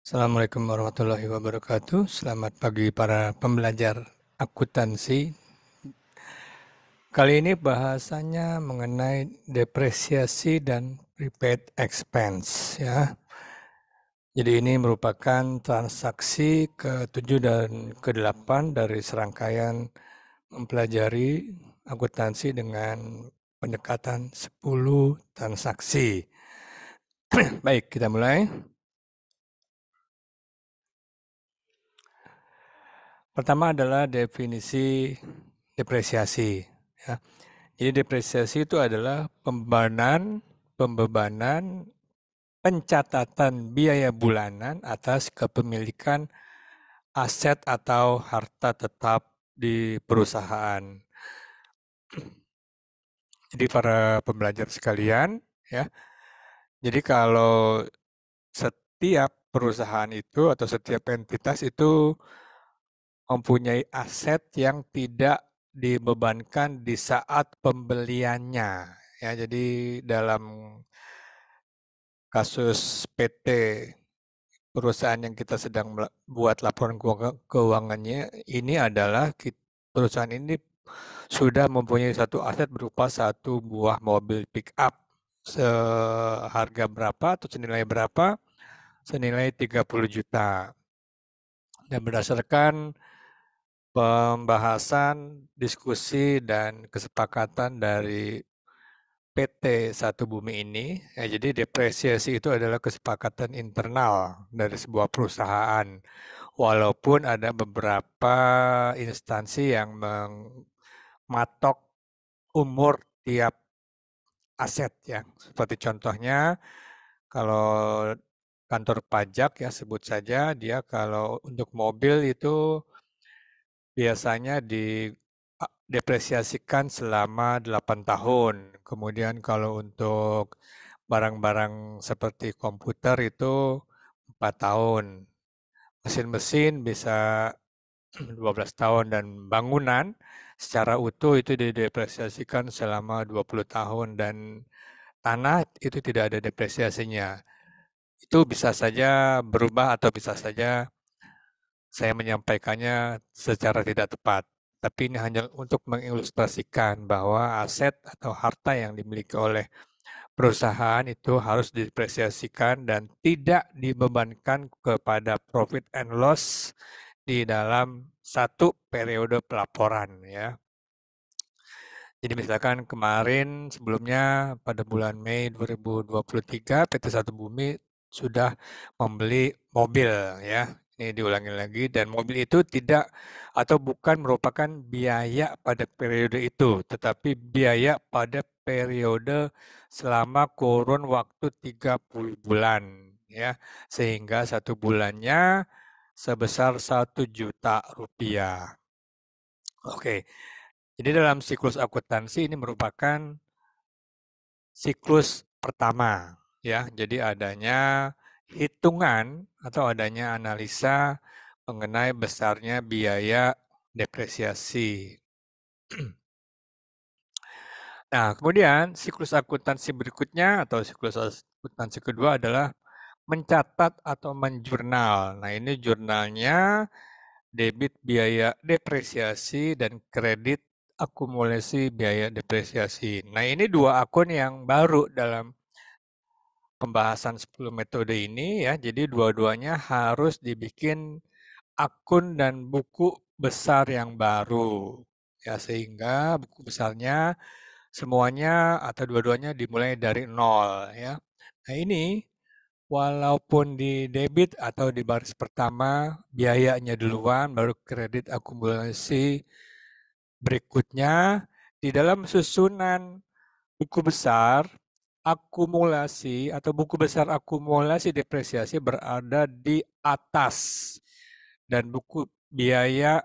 Assalamualaikum warahmatullahi wabarakatuh. Selamat pagi para pembelajar akuntansi. Kali ini bahasanya mengenai depresiasi dan prepaid expense ya. Jadi ini merupakan transaksi ke-7 dan ke-8 dari serangkaian mempelajari akuntansi dengan pendekatan 10 transaksi. Baik, kita mulai. Pertama adalah definisi depresiasi. Ya. Jadi depresiasi itu adalah pembebanan pencatatan biaya bulanan atas kepemilikan aset atau harta tetap di perusahaan. Jadi para pembelajar sekalian, ya. Jadi kalau setiap perusahaan itu atau setiap entitas itu mempunyai aset yang tidak dibebankan di saat pembeliannya. Ya, jadi dalam kasus PT perusahaan yang kita sedang buat laporan keuangannya, ini adalah perusahaan ini sudah mempunyai satu aset berupa satu buah mobil pick up seharga berapa atau senilai berapa? Senilai 30 juta. Dan berdasarkan pembahasan, diskusi, dan kesepakatan dari PT Satu Bumi ini, ya, jadi depresiasi itu adalah kesepakatan internal dari sebuah perusahaan. Walaupun ada beberapa instansi yang mematok umur tiap aset ya. Seperti contohnya kalau kantor pajak ya sebut saja dia kalau untuk mobil itu biasanya didepresiasikan selama 8 tahun. Kemudian kalau untuk barang-barang seperti komputer itu 4 tahun. Mesin-mesin bisa 12 tahun dan bangunan secara utuh itu didepresiasikan selama 20 tahun dan tanah itu tidak ada depresiasinya. Itu bisa saja berubah atau bisa saja saya menyampaikannya secara tidak tepat. Tapi ini hanya untuk mengilustrasikan bahwa aset atau harta yang dimiliki oleh perusahaan itu harus didepresiasikan dan tidak dibebankan kepada profit and loss di dalam satu periode pelaporan ya. Jadi misalkan kemarin sebelumnya pada bulan Mei 2023 PT Satu Bumi sudah membeli mobil ya. Ini diulangi lagi dan mobil itu tidak atau bukan merupakan biaya pada periode itu, tetapi biaya pada periode selama kurun waktu 30 bulan ya. Sehingga satu bulannya sebesar 1 juta rupiah. Oke. Jadi dalam siklus akuntansi ini merupakan siklus pertama ya. Jadi adanya hitungan atau adanya analisa mengenai besarnya biaya depresiasi. Nah, kemudian siklus akuntansi berikutnya atau siklus akuntansi kedua adalah mencatat atau menjurnal. Nah, ini jurnalnya debit biaya depresiasi dan kredit akumulasi biaya depresiasi. Nah, ini dua akun yang baru dalam pembahasan 10 metode ini ya. Jadi dua-duanya harus dibikin akun dan buku besar yang baru. Ya, sehingga buku besarnya semuanya atau dua-duanya dimulai dari nol ya. Nah, ini walaupun di debit atau di baris pertama biayanya duluan baru kredit akumulasi berikutnya di dalam susunan buku besar akumulasi atau buku besar akumulasi depresiasi berada di atas dan buku biaya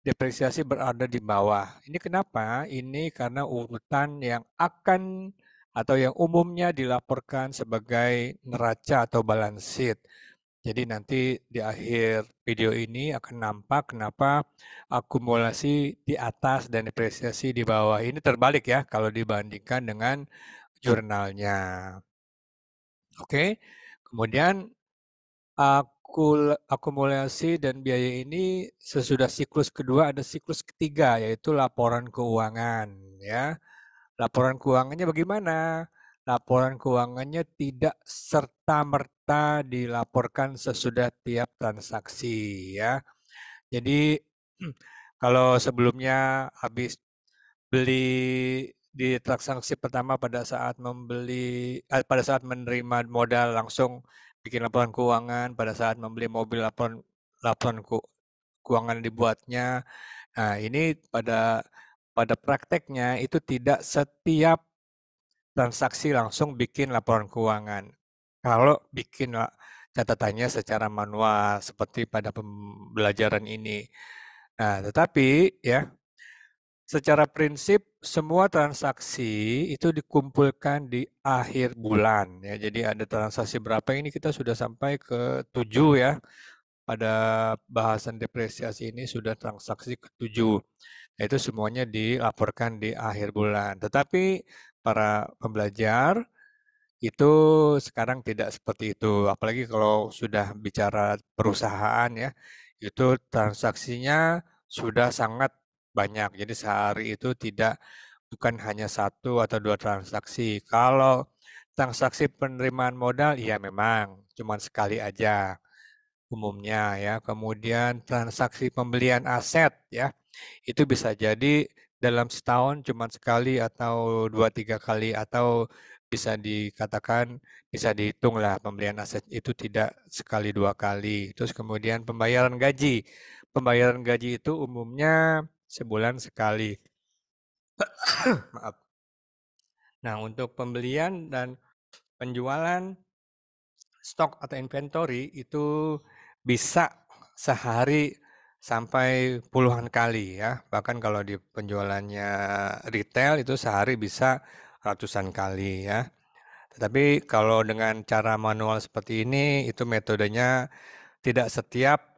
depresiasi berada di bawah. Ini kenapa? Ini karena urutan yang akan atau yang umumnya dilaporkan sebagai neraca atau balance sheet. Jadi nanti di akhir video ini akan nampak kenapa akumulasi di atas dan depresiasi di bawah. Ini terbalik ya kalau dibandingkan dengan jurnalnya. Oke, kemudian akumulasi dan biaya ini sesudah siklus kedua ada siklus ketiga, yaitu laporan keuangan, ya. Laporan keuangannya bagaimana? Laporan keuangannya tidak serta-merta dilaporkan sesudah tiap transaksi, ya. Jadi kalau sebelumnya habis beli di transaksi pertama pada saat pada saat menerima modal langsung bikin laporan keuangan, pada saat membeli mobil laporan laporan keuangan dibuatnya. Nah, ini pada prakteknya itu tidak setiap transaksi langsung bikin laporan keuangan. Kalau bikin catatannya secara manual seperti pada pembelajaran ini. Nah, tetapi ya secara prinsip semua transaksi itu dikumpulkan di akhir bulan ya. Jadi ada transaksi berapa ini kita sudah sampai ke 7 ya. Pada bahasan depresiasi ini sudah transaksi ke-7. Nah, itu semuanya dilaporkan di akhir bulan. Tetapi para pembelajar itu sekarang tidak seperti itu. Apalagi kalau sudah bicara perusahaan ya, itu transaksinya sudah sangat banyak. Jadi sehari itu bukan hanya satu atau dua transaksi. Kalau transaksi penerimaan modal, ya memang cuma sekali aja umumnya ya. Kemudian transaksi pembelian aset ya, itu bisa jadi dalam setahun cuma sekali atau 2-3 kali atau bisa dikatakan bisa dihitung lah pembelian aset itu tidak sekali 2 kali. Terus kemudian pembayaran gaji. Pembayaran gaji itu umumnya sebulan sekali. Maaf. Nah, untuk pembelian dan penjualan stok atau inventory itu bisa sehari sampai puluhan kali ya. Bahkan kalau di penjualannya retail itu sehari bisa ratusan kali ya. Tetapi kalau dengan cara manual seperti ini itu metodenya tidak setiap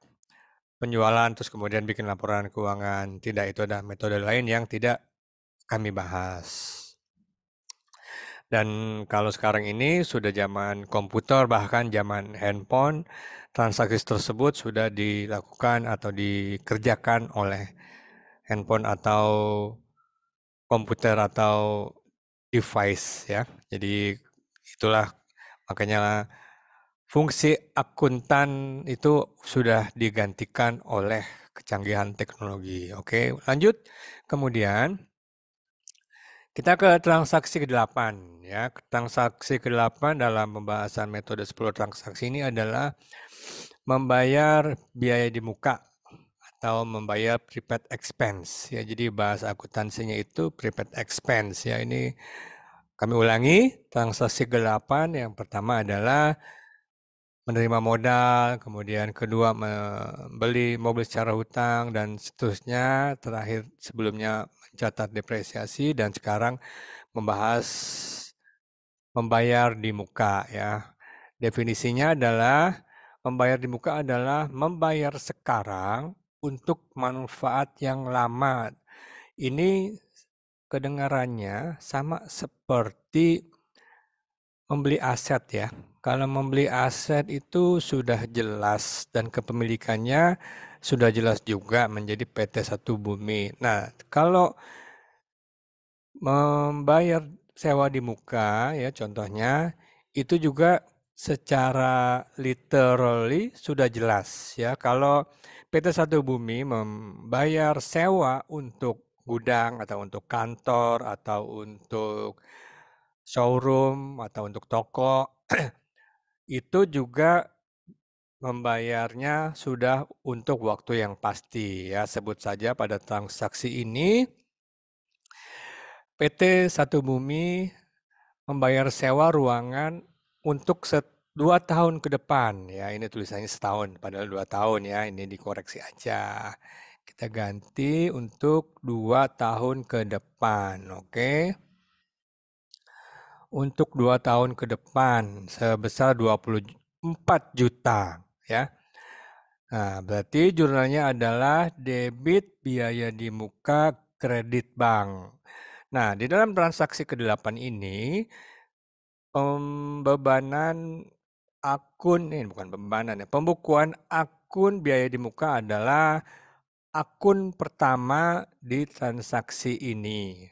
penjualan terus kemudian bikin laporan keuangan. Tidak, itu ada metode lain yang tidak kami bahas. Dan kalau sekarang ini sudah zaman komputer, bahkan zaman handphone, transaksi tersebut sudah dilakukan atau dikerjakan oleh handphone atau komputer atau device ya. Jadi itulah makanya fungsi akuntan itu sudah digantikan oleh kecanggihan teknologi. Oke, lanjut. Kemudian kita ke transaksi ke-8 ya. Transaksi ke-8 dalam pembahasan metode 10 transaksi ini adalah membayar biaya di muka atau membayar prepaid expense ya. Jadi bahasa akuntansinya itu prepaid expense ya. Ini kami ulangi, transaksi ke-8 yang pertama adalah menerima modal, kemudian kedua membeli mobil secara hutang dan seterusnya, terakhir sebelumnya mencatat depresiasi dan sekarang membahas membayar di muka ya. Definisinya adalah membayar di muka adalah membayar sekarang untuk manfaat yang lama. Ini kedengarannya sama seperti membeli aset ya. Kalau membeli aset itu sudah jelas dan kepemilikannya sudah jelas juga menjadi PT Satu Bumi. Nah, kalau membayar sewa di muka ya contohnya itu juga secara literally sudah jelas ya. Kalau PT Satu Bumi membayar sewa untuk gudang atau untuk kantor atau untuk showroom atau untuk toko itu juga membayarnya sudah untuk waktu yang pasti ya. Sebut saja pada transaksi ini PT Satu Bumi membayar sewa ruangan untuk 2 tahun ke depan ya. Ini tulisannya setahun padahal 2 tahun ya. Ini dikoreksi aja. Kita ganti untuk 2 tahun ke depan, oke? Untuk 2 tahun ke depan sebesar 24 juta ya. Nah, berarti jurnalnya adalah debit biaya di muka kredit bank. Nah, di dalam transaksi ke-8 ini pembebanan akun, ini bukan pembebanan ya, pembukuan akun biaya di muka adalah akun pertama di transaksi ini.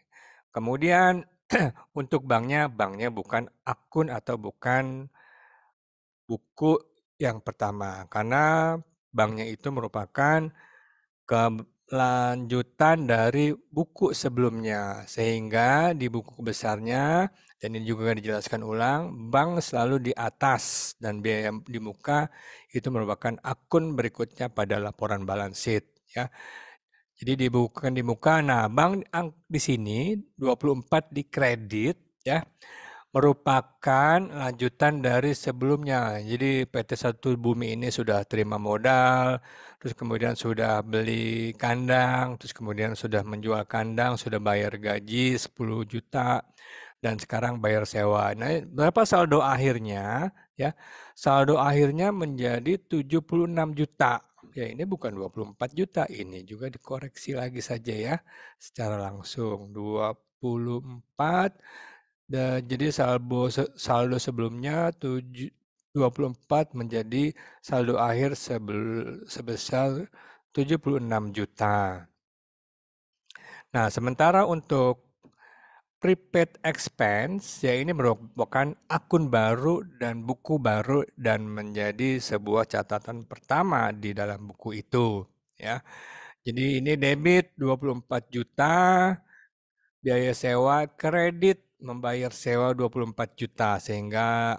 Kemudian untuk banknya bukan akun atau bukan buku yang pertama, karena banknya itu merupakan kelanjutan dari buku sebelumnya, sehingga di buku besarnya, dan ini juga dijelaskan ulang, bank selalu di atas dan biaya di muka itu merupakan akun berikutnya pada laporan balance sheet. Ya. Jadi dibukukan di muka, nah bank di sini 24 di kredit ya, merupakan lanjutan dari sebelumnya. Jadi PT Satu Bumi ini sudah terima modal, terus kemudian sudah beli kandang, terus kemudian sudah menjual kandang, sudah bayar gaji 10 juta, dan sekarang bayar sewa. Nah, berapa saldo akhirnya? Ya, saldo akhirnya menjadi 76 juta. Ya, ini bukan 24 juta, ini juga dikoreksi lagi saja ya, secara langsung. 24 jadi saldo sebelumnya 24 menjadi saldo akhir sebesar 76 juta. Nah, sementara untuk prepaid expense, ya ini merupakan akun baru dan buku baru dan menjadi sebuah catatan pertama di dalam buku itu. Ya. Jadi ini debit 24 juta, biaya sewa, kredit membayar sewa 24 juta, sehingga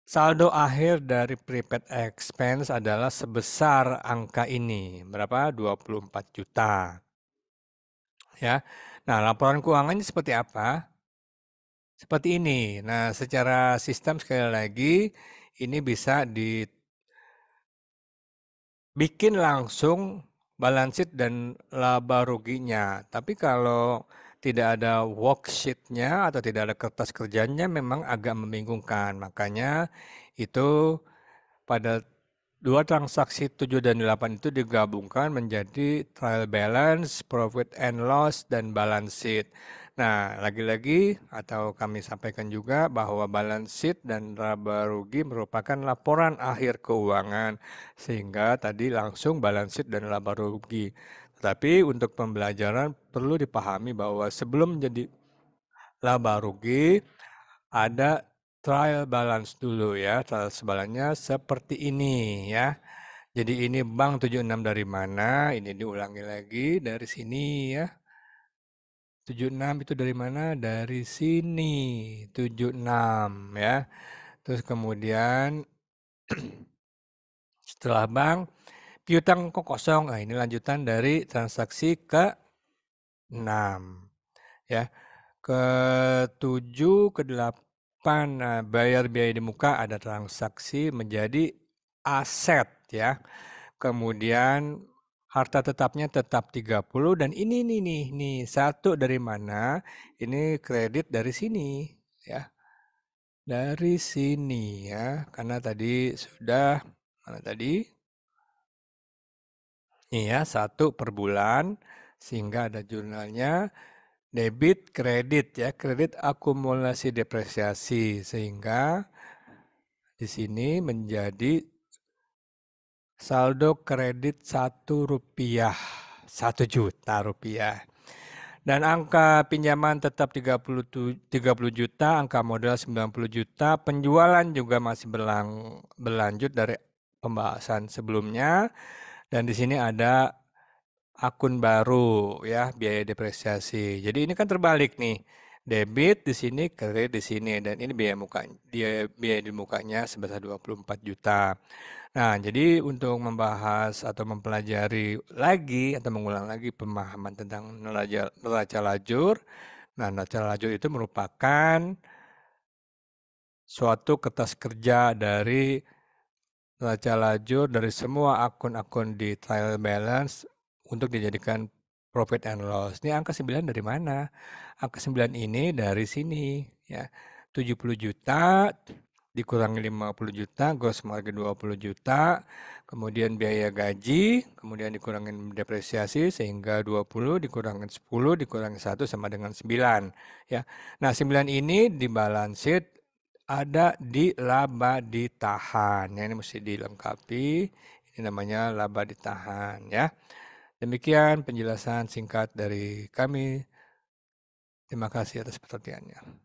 saldo akhir dari prepaid expense adalah sebesar angka ini. Berapa? 24 juta. Ya. Nah, laporan keuangannya seperti apa? Seperti ini. Nah, secara sistem sekali lagi, ini bisa dibikin langsung balance sheet dan laba ruginya. Tapi kalau tidak ada worksheet-nya atau tidak ada kertas kerjanya memang agak membingungkan. Makanya itu pada dua transaksi 7 dan 8 itu digabungkan menjadi trial balance, profit and loss, dan balance sheet. Nah, lagi-lagi atau kami sampaikan juga bahwa balance sheet dan laba rugi merupakan laporan akhir keuangan, sehingga tadi langsung balance sheet dan laba rugi. Tetapi untuk pembelajaran perlu dipahami bahwa sebelum menjadi laba rugi, ada trial balance dulu ya. Trial balance-nya seperti ini ya. Jadi ini bank 76 dari mana? Ini diulangi lagi dari sini ya. 76 itu dari mana? Dari sini. 76 ya. Terus kemudian setelah bank, piutang kok kosong. Nah, ini lanjutan dari transaksi ke 6 ya. Ke 7, ke 8, nah, bayar biaya di muka ada transaksi menjadi aset ya. Kemudian harta tetapnya tetap 30 dan ini nih satu dari mana? Ini kredit dari sini ya. Dari sini ya, karena tadi sudah mana tadi? Ini ya, 1 per bulan sehingga ada jurnalnya. Debit, kredit ya, kredit akumulasi depresiasi, sehingga di sini menjadi saldo kredit Rp1, 1 juta rupiah. Dan angka pinjaman tetap 30 juta, angka modal 90 juta, penjualan juga masih berlanjut dari pembahasan sebelumnya. Dan di sini ada akun baru ya, biaya depresiasi. Jadi ini kan terbalik nih. Debit di sini, kredit di sini, dan ini biaya di mukanya sebesar 24 juta. Nah, jadi untuk membahas atau mempelajari lagi atau mengulang lagi pemahaman tentang neraca lajur. Nah, neraca lajur itu merupakan suatu kertas kerja dari neraca lajur dari semua akun-akun di trial balance untuk dijadikan profit and loss. Ini angka 9 dari mana? Angka 9 ini dari sini ya. 70 juta dikurangi 50 juta, gross margin 20 juta, kemudian biaya gaji, kemudian dikurangi depresiasi sehingga 20 dikurangi 10 dikurangi 1 sama dengan 9 ya. Nah, 9 ini di balance sheet ada di laba ditahan. Ya, ini mesti dilengkapi. Ini namanya laba ditahan ya. Demikian penjelasan singkat dari kami. Terima kasih atas perhatiannya.